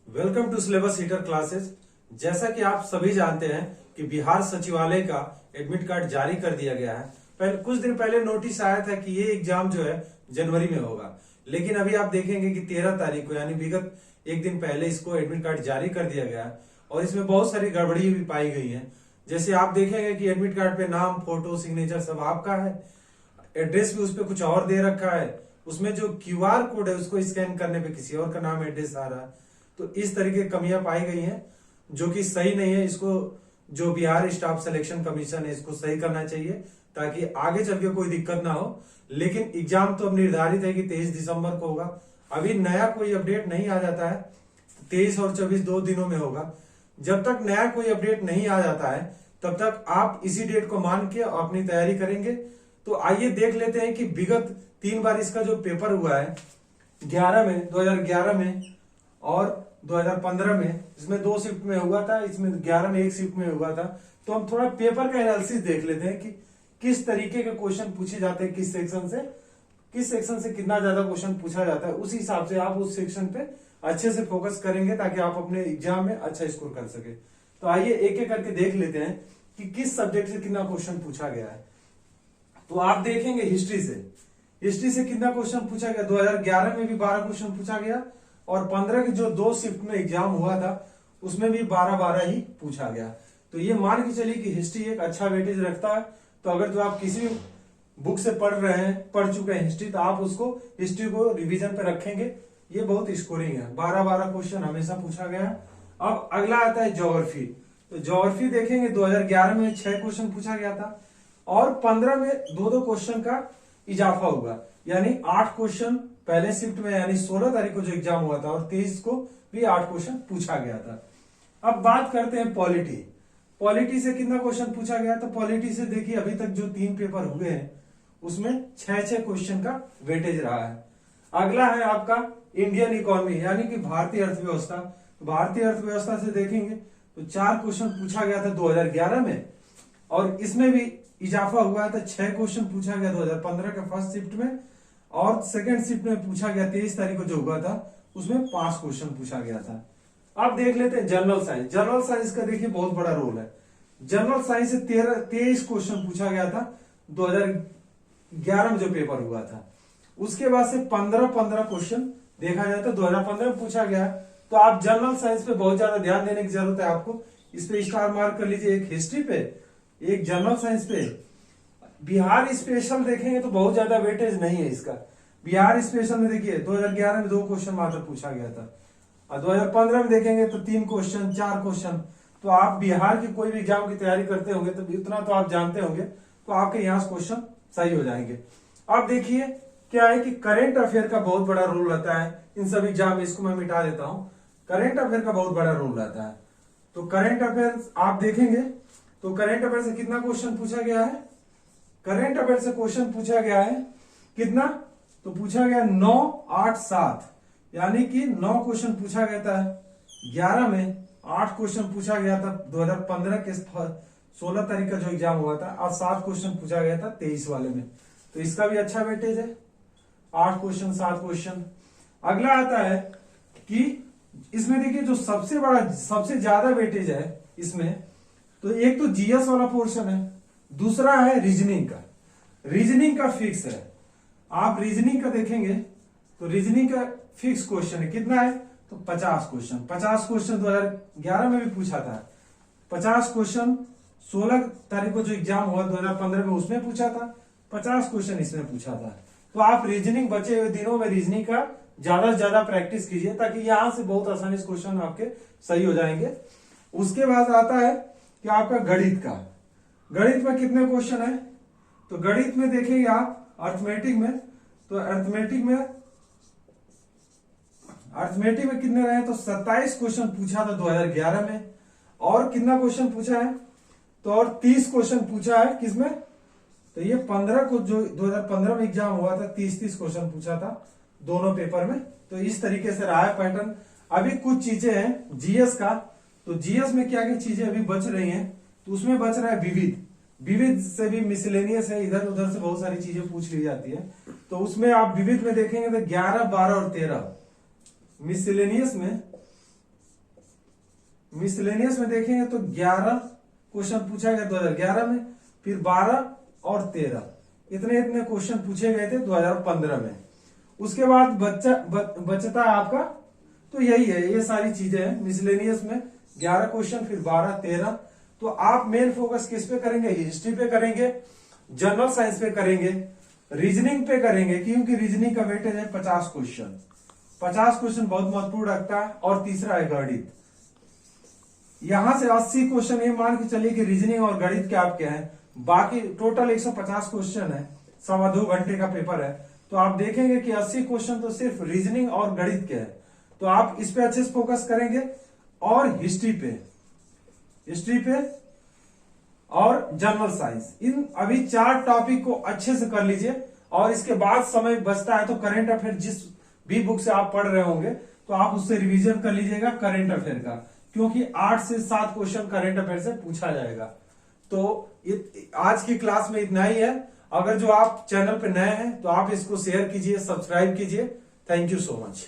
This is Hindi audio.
Welcome to syllabus heater classes. जैसा कि आप सभी जानते हैं कि बिहार सचिवालय का एडमिट कार्ड जारी कर दिया गया है। पहले कुछ दिन पहले नोटिस आया था कि ये एग्जाम जो है जनवरी में होगा, लेकिन अभी आप देखेंगे कि 13 तारीख को यानी विगत एक दिन पहले इसको एडमिट कार्ड जारी कर दिया गया है और इसमें बहुत सारी गड़बड़ी भी पाई गई है। जैसे आप देखेंगे कि एडमिट कार्ड पे नाम, फोटो, सिग्नेचर सब आपका है, एड्रेस भी उस पर कुछ और दे रखा है, उसमें जो क्यूआर कोड है उसको स्कैन करने पे किसी और का नाम, एड्रेस आ रहा है। तो इस तरीके की कमियां पाई गई हैं जो कि सही नहीं है। इसको जो बिहार स्टाफ सिलेक्शन कमीशन है इसको सही करना चाहिए ताकि आगे चल के कोई दिक्कत ना हो। लेकिन एग्जाम तो अब निर्धारित है कि 23 दिसंबर को होगा। अभी नया कोई अपडेट नहीं आ जाता है, 23 और 24 2 दिनों में होगा। जब तक नया कोई अपडेट नहीं आ जाता है तब तक आप इसी डेट को मान के अपनी तैयारी करेंगे। तो आइए देख लेते हैं कि विगत 3 बार इसका जो पेपर हुआ है 11 में, 2011 में और 2015 में, इसमें 2 शिफ्ट में हुआ था, इसमें 11 में 1 शिफ्ट में हुआ था। तो हम थोड़ा पेपर का एनालिसिस देख लेते हैं कि किस तरीके के क्वेश्चन पूछे जाते हैं, किस सेक्शन से कितना ज्यादा क्वेश्चन पूछा जाता है। उस हिसाब से आप उस सेक्शन पे अच्छे से फोकस करेंगे ताकि आप अपने एग्जाम में अच्छा स्कोर कर सके। तो आइए एक एक करके देख लेते हैं कि किस सब्जेक्ट से कितना क्वेश्चन पूछा गया है। तो आप देखेंगे हिस्ट्री से कितना क्वेश्चन पूछा गया। 2011 में भी 12 क्वेश्चन पूछा गया और 15 की जो 2 शिफ्ट में एग्जाम हुआ था उसमें भी 12 ही पूछा गया। तो ये मान के चलिए कि हिस्ट्री एक अच्छा वेटेज रखता है। तो अगर जो आप किसी भी बुक से पढ़ चुके हैं हिस्ट्री, तो आप उसको हिस्ट्री को रिवीजन पे रखेंगे। ये बहुत स्कोरिंग है, 12 क्वेश्चन हमेशा पूछा गया। अब अगला आता है ज्योग्राफी। तो ज्योग्राफी देखेंगे 2011 में 6 क्वेश्चन पूछा गया था और 15 में 2 क्वेश्चन का इजाफा हुआ, यानी 8 क्वेश्चन पहले शिफ्ट में यानी 16 तारीख को जो एग्जाम हुआ था और 23 को भी 8 क्वेश्चन पूछा गया था। अब बात करते हैं पॉलिटी से कितना क्वेश्चन पूछा गया। तो पॉलिटी से देखिए अभी तक जो 3 पेपर हुए हैं उसमें 6 क्वेश्चन का वेटेज रहा है। अगला है आपका इंडियन इकोनॉमी यानी कि भारतीय अर्थव्यवस्था। भारतीय अर्थव्यवस्था से देखेंगे तो 4 क्वेश्चन पूछा गया था 2011 में और इसमें भी इजाफा हुआ था, 6 क्वेश्चन पूछा गया 2015 के फर्स्ट शिफ्ट में और सेकंड शिफ्ट में पूछा गया 23 तारीख को जो हुआ था उसमें 5 क्वेश्चन पूछा गया था। अब देख लेते हैं जनरल साइंस का देखिए बहुत बड़ा रोल है। जनरल साइंस से 23 क्वेश्चन पूछा गया था 2011 में जो पेपर हुआ था। उसके बाद से 15 क्वेश्चन देखा जाए तो 2015 में पूछा गया। तो आप जनरल साइंस पे बहुत ज्यादा ध्यान देने की जरूरत है आपको। इस पे स्टार मार्क कर लीजिए, एक हिस्ट्री पे, एक जनरल साइंस पे। बिहार स्पेशल देखेंगे तो बहुत ज्यादा वेटेज नहीं है इसका। बिहार स्पेशल में देखिए 2011 में 2 क्वेश्चन मात्र पूछा गया था और 2015 में देखेंगे तो 3 क्वेश्चन, 4 क्वेश्चन। तो आप बिहार की कोई भी एग्जाम की तैयारी करते होंगे तो इतना तो आप जानते होंगे, तो आपके यहाँ से क्वेश्चन सही हो जाएंगे। अब देखिए क्या है कि करंट अफेयर का बहुत बड़ा रोल रहता है इन सब एग्जाम में। इसको मैं मिटा देता हूं। करंट अफेयर का बहुत बड़ा रोल रहता है। तो करंट अफेयर आप देखेंगे तो करंट अफेयर से कितना क्वेश्चन पूछा गया है। करंट अफेयर से क्वेश्चन पूछा गया है कितना, तो पूछा गया 9, 8, 7 यानी कि 9 क्वेश्चन पूछा गया था 11 में, 8 क्वेश्चन पूछा गया था 2015 के 16 तारीख का जो एग्जाम हुआ था और 7 क्वेश्चन पूछा गया था 23 वाले में। तो इसका भी अच्छा वेटेज है, 8 क्वेश्चन, 7 क्वेश्चन। अगला आता है कि इसमें देखिए जो सबसे ज्यादा वेटेज है इसमें, तो एक तो जीएस वाला पोर्शन है, दूसरा है रीजनिंग का फिक्स है। आप रीजनिंग का देखेंगे तो रीजनिंग का फिक्स क्वेश्चन है, कितना है तो 50 क्वेश्चन 2011 में भी पूछा था। 50 क्वेश्चन 16 तारीख को जो एग्जाम हुआ 2015 में उसमें पूछा था, 50 क्वेश्चन इसमें पूछा था। तो आप रीजनिंग बचे हुए दिनों में रीजनिंग का ज्यादा से ज्यादा प्रैक्टिस कीजिए ताकि यहां से बहुत आसानी से क्वेश्चन आपके सही हो जाएंगे। उसके बाद आता है कि आपका गणित में कितने क्वेश्चन है। तो गणित में देखेंगे आप अर्थमेटिक में कितने रहे तो 27 क्वेश्चन पूछा था 2011 में और कितना क्वेश्चन पूछा है तो और 30 क्वेश्चन पूछा है किसमें, तो ये 15 को जो 2015 में एग्जाम हुआ था 30 क्वेश्चन पूछा था दोनों पेपर में। तो इस तरीके से रहा है पैटर्न। अभी कुछ चीजें हैं जीएस का, तो जीएस में क्या क्या चीजें अभी बच रही हैं, तो उसमें बच रहा है विविध से भी मिसलेनियस है, इधर उधर से बहुत सारी चीजें पूछ ली जाती है। तो उसमें आप विविध में देखेंगे तो 11, 12 और 13 मिसलेनियस में मिसलेनियस में देखेंगे तो 11 क्वेश्चन पूछा गया 2011 में, फिर 12 और 13 इतने इतने क्वेश्चन पूछे गए थे 2015 में। उसके बाद बचता है आपका, तो यही है, ये सारी चीजें हैं मिसलेनियस में 11 क्वेश्चन, फिर 12, 13। तो आप मेन फोकस किस पे करेंगे? हिस्ट्री पे करेंगे, जनरल साइंस पे करेंगे, रीजनिंग पे करेंगे, क्योंकि रीजनिंग का वेटेज है 50 क्वेश्चन। 50 क्वेश्चन बहुत महत्वपूर्ण रखता है। और तीसरा है गणित, यहां से 80 क्वेश्चन ये मान के चलिए कि रीजनिंग और गणित के आपके हैं, बाकी टोटल 150 क्वेश्चन है, 2.25 घंटे का पेपर है। तो आप देखेंगे कि 80 क्वेश्चन तो सिर्फ रीजनिंग और गणित के हैं। तो आप इस पे अच्छे से फोकस करेंगे, और हिस्ट्री पे और जनरल साइंस, इन अभी 4 टॉपिक को अच्छे से कर लीजिए। और इसके बाद समय बचता है तो करंट अफेयर जिस भी बुक से आप पढ़ रहे होंगे तो आप उससे रिवीजन कर लीजिएगा करंट अफेयर का, क्योंकि 8 से 7 क्वेश्चन करंट अफेयर से पूछा जाएगा। तो आज की क्लास में इतना ही है। अगर जो आप चैनल पे नए हैं तो आप इसको शेयर कीजिए, सब्सक्राइब कीजिए। Thank you so much.